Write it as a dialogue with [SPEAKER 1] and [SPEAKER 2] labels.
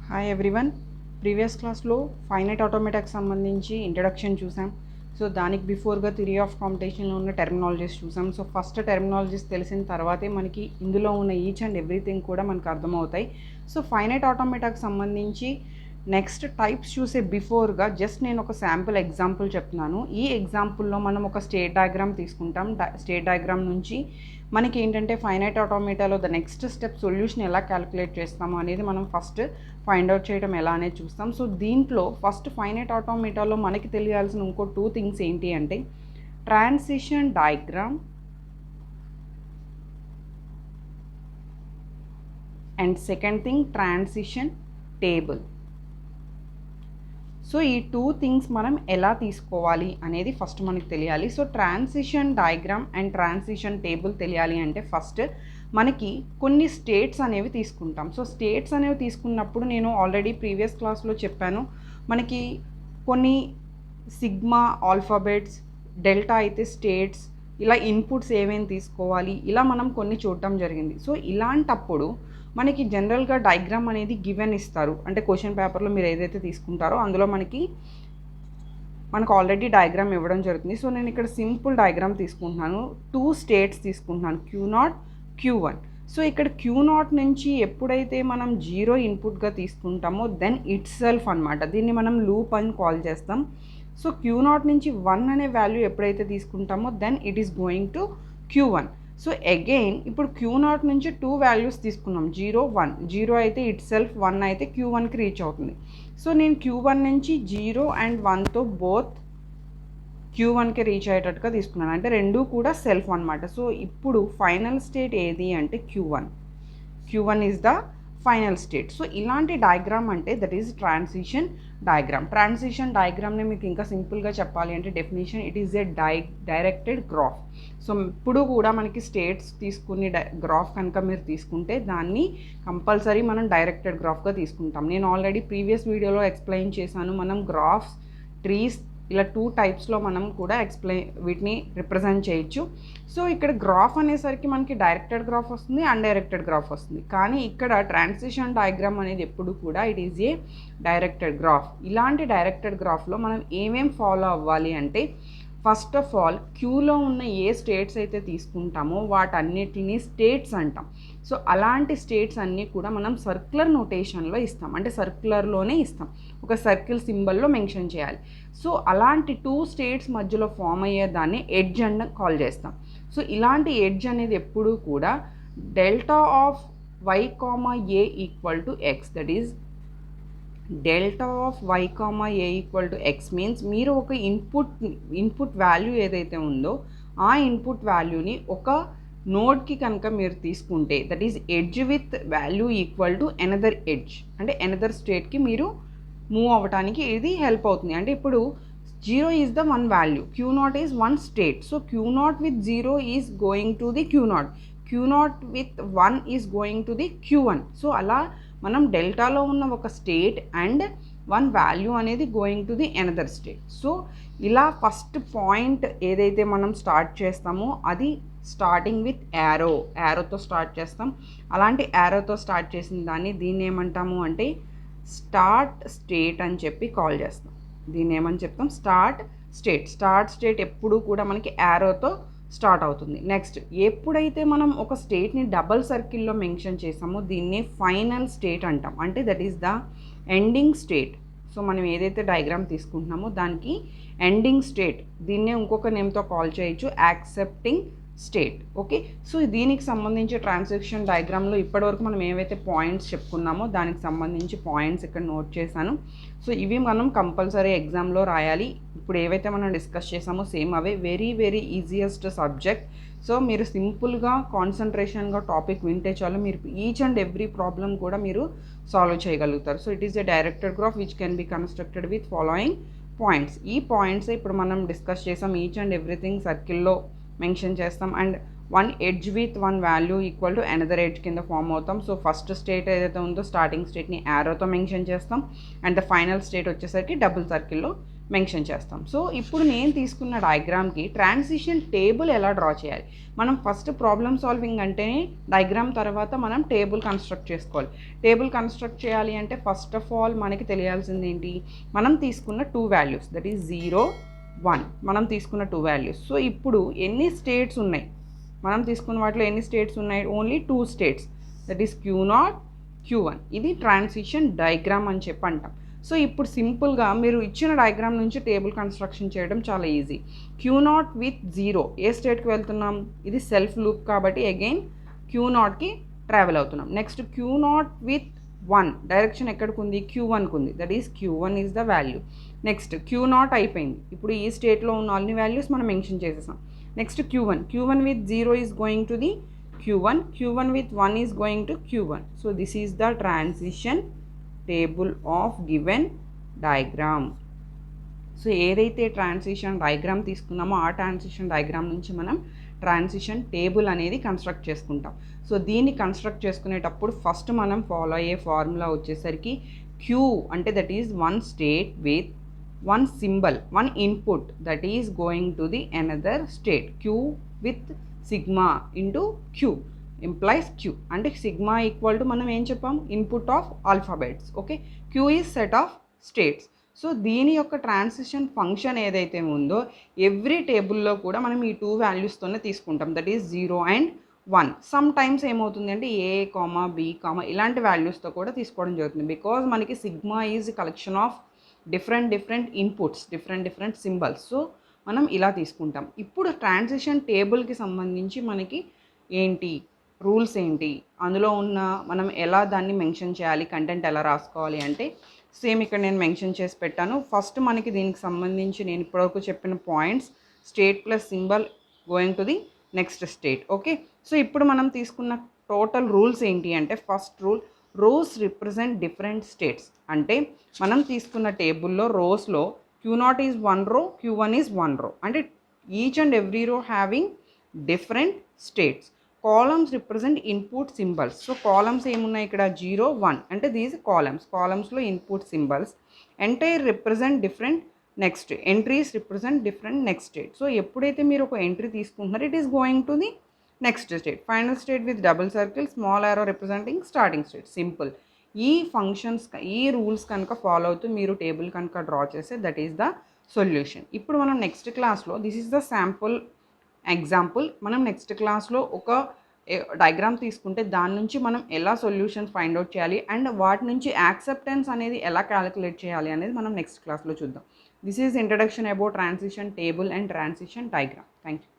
[SPEAKER 1] Hi everyone. Previous క్లాస్లో finite ఆటోమేటాకి సంబంధించి introduction చూసాం. సో దానికి బిఫోర్గా థియరీ ఆఫ్ కాంపిటీషన్లో ఉన్న టెర్మినాలజీస్ చూసాం. సో ఫస్ట్ టెర్మినాలజీస్ తెలిసిన తర్వాతే మనకి ఇందులో ఉన్న ఈచ్ అండ్ ఎవ్రీథింగ్ కూడా మనకు అర్థమవుతాయి. సో ఫైనైట్ ఆటోమేటాకి సంబంధించి నెక్స్ట్ టైప్స్ చూసే బిఫోర్గా జస్ట్ నేను ఒక శాంపుల్ ఎగ్జాంపుల్ చెప్తున్నాను. ఈ ఎగ్జాంపుల్లో మనం ఒక స్టేట్ డయాగ్రామ్ తీసుకుంటాం. స్టేట్ డయాగ్రామ్ నుంచి మనకి ఏంటంటే ఫైనైట్ ఆటోమేటాలో ద నెక్స్ట్ స్టెప్ సొల్యూషన్ ఎలా క్యాలిక్యులేట్ చేస్తాము అనేది మనం ఫస్ట్ ఫైండ్ అవుట్ చేయడం ఎలా అనేది చూస్తాం. సో దీంట్లో ఫస్ట్ ఫైనైట్ ఆటోమేటాలో మనకి తెలియాల్సిన ఇంకో 2 థింగ్స్ ఏంటి అంటే transition diagram and second thing transition table. So ఈ 2 థింగ్స్ మనం ఎలా తీసుకోవాలి అనేది ఫస్ట్ మనకు తెలియాలి. So transition diagram and transition table తెలియాలి అంటే ఫస్ట్ మనకి కొన్ని స్టేట్స్ అనేవి తీసుకుంటాం. సో స్టేట్స్ అనేవి తీసుకున్నప్పుడు నేను ఆల్రెడీ ప్రీవియస్ క్లాస్లో చెప్పాను, మనకి కొన్ని సిగ్మా ఆల్ఫాబెట్స్, డెల్టా అయితే స్టేట్స్, ఇలా ఇన్పుట్స్ ఏమేమి తీసుకోవాలి ఇలా మనం కొన్ని చూడటం జరిగింది. సో ఇలాంటప్పుడు మనకి జనరల్గా డయాగ్రామ్ అనేది గివెన్ ఇస్తారు. అంటే క్వశ్చన్ పేపర్లో మీరు ఏదైతే తీసుకుంటారో అందులో మనకు ఆల్రెడీ డయాగ్రామ్ ఇవ్వడం జరుగుతుంది. సో నేను ఇక్కడ సింపుల్ డయాగ్రామ్ తీసుకుంటున్నాను. 2 స్టేట్స్ తీసుకుంటున్నాను, Q0, Q1. సో ఇక్కడ Q0 నుంచి ఎప్పుడైతే మనం 0 ఇన్పుట్గా తీసుకుంటామో దెన్ ఇట్ సెల్ఫ్ అనమాట, దీన్ని మనం లూప్ అని కాల్ చేస్తాం. సో Q0 నుంచి 1 అనే వాల్యూ ఎప్పుడైతే తీసుకుంటామో then it is going to Q1. So again ఇప్పుడు Q0 నుంచి 2 వాల్యూస్ తీసుకున్నాం, 0, 1. 0 అయితే ఇట్ సెల్ఫ్, 1 అయితే Q1కి రీచ్ అవుతుంది. సో నేను Q1 నుంచి 0 అండ్ 1తో బోత్ Q1కి రీచ్ అయ్యేటట్టుగా తీసుకున్నాను, అంటే రెండు కూడా సెల్ఫ్ అనమాట. సో ఇప్పుడు ఫైనల్ స్టేట్ ఏది అంటే Q1 is the final state. So ఇలాంటి డయాగ్రామ్ అంటే that is transition diagram. Transition డయాగ్రామ్ని మీకు ఇంకా సింపుల్గా చెప్పాలి అంటే definition, it is a directed graph. So ఇప్పుడు కూడా మనకి స్టేట్స్ తీసుకుని గ్రాఫ్ కనుక మీరు తీసుకుంటే దాన్ని కంపల్సరీ మనం డైరెక్టెడ్ గ్రాఫ్గా తీసుకుంటాం. నేను ఆల్రెడీ ప్రీవియస్ వీడియోలో ఎక్స్ప్లెయిన్ చేశాను, మనం గ్రాఫ్స్, ట్రీస్ ఇలా 2 టైప్స్లో మనం కూడా వీటిని రిప్రజెంట్ చేయొచ్చు. సో ఇక్కడ గ్రాఫ్ అనేసరికి మనకి డైరెక్టెడ్ గ్రాఫ్ వస్తుంది, అన్డైరెక్టెడ్ గ్రాఫ్ వస్తుంది. కానీ ఇక్కడ ట్రాన్సిషన్ డయాగ్రామ్ అనేది ఎప్పుడు కూడా it is a directed graph. ఇలాంటి డైరెక్టెడ్ గ్రాఫ్లో మనం ఏమేం ఫాలో అవ్వాలి అంటే ఫస్ట్ ఆఫ్ ఆల్ క్యూలో ఉన్న ఏ స్టేట్స్ అయితే తీసుకుంటామో వాటన్నిటిని స్టేట్స్ అంటాం. సో అలాంటి స్టేట్స్ అన్నీ కూడా మనం సర్క్యులర్ నోటేషన్లో ఇస్తాం, అంటే సర్క్యులర్లోనే ఇస్తాం, ఒక సర్కిల్ సింబల్లో మెన్షన్ చేయాలి. సో అలాంటి 2 స్టేట్స్ మధ్యలో ఫామ్ అయ్యేదాన్ని ఎడ్జ్ అని కాల్ చేస్తాం. సో ఇలాంటి ఎడ్జ్ అనేది ఎప్పుడూ కూడా delta of y, a equal to X, that is delta of y, a equal to X means మీరు ఒక ఇన్పుట్ వాల్యూ ఏదైతే ఉందో ఆ ఇన్పుట్ వాల్యూని ఒక నోడ్కి కనుక మీరు తీసుకుంటే that is edge with value equal to another edge, అంటే ఎనదర్ స్టేట్కి మీరు మూవ్ అవ్వడానికి ఇది హెల్ప్ అవుతుంది. అంటే ఇప్పుడు 0 is the 1 value, Q0 is 1 state. So Q0 with 0 is going to the Q0 with 1 is going to the Q1. So అలా మనం డెల్టాలో ఉన్న ఒక స్టేట్ అండ్ 1 వాల్యూ అనేది going to the another state. So ఇలా ఫస్ట్ పాయింట్ ఏదైతే మనం start చేస్తామో అది స్టార్టింగ్ విత్ యారోతో స్టార్ట్ చేస్తాం. అలాంటి యారోతో స్టార్ట్ చేసిన దీన్ని ఏమంటాము అంటే స్టార్ట్ స్టేట్ అని చెప్పి కాల్ చేస్తాం. దీన్ని ఏమని చెప్తాం, స్టార్ట్ స్టేట్ ఎప్పుడు కూడా మనకి యారోతో స్టార్ట్ అవుతుంది. నెక్స్ట్ ఎప్పుడైతే మనం ఒక స్టేట్ని డబల్ సర్కిల్లో మెన్షన్ చేసామో దీన్ని ఫైనల్ స్టేట్ అంటాం, అంటే that is the ending state. So మనం ఏదైతే డయాగ్రామ్ తీసుకుంటున్నామో దానికి ఎండింగ్ స్టేట్, దీన్నే ఇంకొక నేమ్తో కాల్ చేయొచ్చు, యాక్సెప్టింగ్ స్టేట్. ఓకే, సో దీనికి సంబంధించి ట్రాన్సాక్షన్ డయాగ్రామ్లో ఇప్పటివరకు మనం ఏవైతే పాయింట్స్ చెప్పుకున్నామో దానికి సంబంధించి పాయింట్స్ ఇక్కడ నోట్ చేశాను. సో ఇవి మనం కంపల్సరీ ఎగ్జామ్లో రాయాలి. ఇప్పుడు ఏవైతే మనం డిస్కస్ చేసామో సేమ్ అవే, very very easiest subject. So మీరు సింపుల్గా కాన్సన్ట్రేషన్గా టాపిక్ వింటే చాలు, మీరు ఈచ్ అండ్ ఎవ్రీ ప్రాబ్లం కూడా మీరు సాల్వ్ చేయగలుగుతారు. So it is a directed graph which can be constructed with following points. ఈ పాయింట్స్ ఇప్పుడు మనం డిస్కస్ చేసాం, ఈచ్ అండ్ ఎవ్రీథింగ్ సర్కిల్లో మెన్షన్ చేస్తాం and 1 edge with 1 value equal to another edge కింద ఫామ్ అవుతాం. సో ఫస్ట్ స్టేట్ ఏదైతే ఉందో స్టార్టింగ్ స్టేట్ని యారోతో మెన్షన్ చేస్తాం అండ్ ద ఫైనల్ స్టేట్ వచ్చేసరికి డబుల్ సర్కిల్లో మెన్షన్ చేస్తాం. సో ఇప్పుడు నేను తీసుకున్న డయాగ్రామ్కి ట్రాన్సిషన్ టేబుల్ ఎలా డ్రా చేయాలి. మనం ఫస్ట్ ప్రాబ్లమ్ సాల్వింగ్ అంటేనే డయాగ్రామ్ తర్వాత మనం టేబుల్ కన్స్ట్రక్ట్ చేసుకోవాలి. టేబుల్ కన్స్ట్రక్ట్ చేయాలి అంటే ఫస్ట్ ఆఫ్ ఆల్ మనకి తెలియాల్సింది ఏంటి, మనం తీసుకున్న 2 వాల్యూస్, దట్ ఈస్ 0, 1 మనం తీసుకున్న 2 వాల్యూస్. సో ఇప్పుడు ఎన్ని స్టేట్స్ ఉన్నాయి, మనం తీసుకున్న వాటిలో ఎన్ని స్టేట్స్ ఉన్నాయి, only 2 states, that is Q0, Q1. ఇది ట్రాన్సిషన్ డయాగ్రామ్ అని చెప్పి అంటాం. సో ఇప్పుడు సింపుల్గా మీరు ఇచ్చిన డయాగ్రామ్ నుంచి టేబుల్ కన్స్ట్రక్షన్ చేయడం చాలా ఈజీ. Q0 విత్ 0 ఏ స్టేట్కి వెళ్తున్నాం, ఇది సెల్ఫ్ లూప్ కాబట్టి అగైన్ Q0కి ట్రావెల్ అవుతున్నాం. నెక్స్ట్ Q0 విత్ 1 డైరెక్షన్ ఎక్కడికి ఉంది, Q1కు ఉంది, that is Q1 is the value. Next Q0 అయిపోయింది, ఇప్పుడు ఈ స్టేట్లో ఉన్న అన్ని వాల్యూస్ మనం మెన్షన్ చేసేసాం. Next Q1 with 0 is going to the Q1 with 1 is going to Q1. So this is the transition table of given diagram. So ఏదైతే transition diagram తీసుకున్నామో ఆ ట్రాన్సిషన్ డయాగ్రామ్ నుంచి మనం ట్రాన్సిషన్ టేబుల్ అనేది construct చేసుకుంటాం. So దీన్ని construct చేసుకునేటప్పుడు first మనం ఫాలో అయ్యే ఫార్ములా వచ్చేసరికి Q అంటే that is 1 state with 1 symbol, 1 input that is going to the another state. Q with sigma into Q implies Q అంటే సిగ్మా ఈక్వల్ టు మనం ఏం చెప్పాం, input of alphabets. Okay, Q is set of states. So దీని యొక్క transition function ఏదైతే ఉందో every టేబుల్లో కూడా మనం ఈ 2 వాల్యూస్తోనే తీసుకుంటాం, that is 0 and 1. Some times ఏమవుతుంది అంటే A, B, ఇలాంటి వాల్యూస్తో కూడా తీసుకోవడం జరుగుతుంది. బికాజ్ మనకి sigma is collection of different inputs, different symbols. So మనం ఇలా తీసుకుంటాం. ఇప్పుడు ట్రాన్సిషన్ టేబుల్కి సంబంధించి మనకి ఏంటి రూల్స్ ఏంటి, అందులో ఉన్న మనం ఎలా దాన్ని మెన్షన్ చేయాలి, కంటెంట్ ఎలా రాసుకోవాలి అంటే సేమ్ ఇక్కడ నేను మెన్షన్ చేసి పెట్టాను. ఫస్ట్ మనకి దీనికి సంబంధించి నేను ఇప్పటివరకు చెప్పిన points, state plus symbol going to the next state. Okay, so ఇప్పుడు మనం తీసుకున్న టోటల్ రూల్స్ ఏంటి అంటే first rule, rows represent different states. అంటే మనం తీసుకున్న టేబుల్లో రోస్లో Q0 is 1 row, Q1 is 1 row. And each and every row having different states. Columns represent input symbols. So columns ఏమున్నాయి ఇక్కడ 0, 1 అంటే these columnsలో input symbols. Entire represent different next. Entries represent different next state. So ఎప్పుడైతే మీరు ఒక entry తీసుకుంటున్నారో it is going to the next state. Final state with double circle, small arrow representing starting state. Simple. ఈ functions, ఈ rules కనుక follow అవుతూ మీరు table కనుక డ్రా చేస్తే దట్ ఈస్ ద సొల్యూషన్. ఇప్పుడు మనం నెక్స్ట్ క్లాస్లో, this is the sample example, మనం నెక్స్ట్ క్లాస్లో ఒక డయాగ్రామ్ తీసుకుంటే దాని నుంచి మనం ఎలా సొల్యూషన్స్ ఫైండ్ అవుట్ చేయాలి అండ్ వాటి నుంచి యాక్సెప్టెన్స్ అనేది ఎలా క్యాలిక్యులేట్ చేయాలి అనేది మనం నెక్స్ట్ క్లాస్లో చూద్దాం. This is introduction about transition table and transition diagram. Thank you.